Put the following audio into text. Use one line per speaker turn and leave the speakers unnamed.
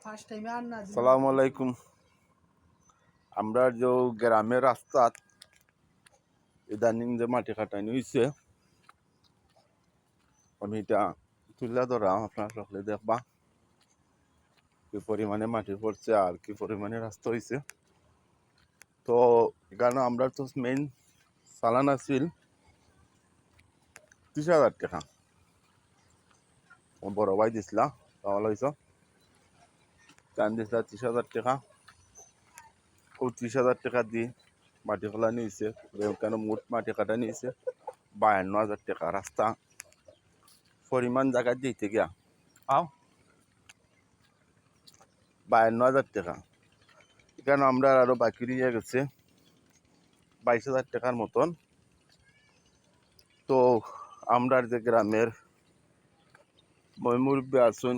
সালামু আলাইকুম। আমরা যে গ্রামের রাস্তা ইদানিং যে মাটি কাটানি হয়েছে, আমি এটা তুলে ধরাম, আপনারা সকলে দেখবা কি পরিমাণে মাটি পড়ছে আর কি পরিমাণে রাস্তা হয়েছে। তো এখানে আমরা তো মেইন চালান আছিল 30,000 টাকা। বড় ভাই দিছিলা তাহলে হয়েছ চান দিছিলা 30,000 টাকা। ও 30,000 টাকা দিয়ে মাটি ফেলানি হয়েছে। কেন মোট মাটি কাটানি হয়েছে 52,000 টাকা। রাস্তা পরিমাণ জায়গা দিতে গিয়া 52,000 টাকা। এখানে আমরা আরো বাকি রয়ে গেছে 22,000 টাকার মতন। তো আমরা যে গ্রামের মুরব্বী আছেন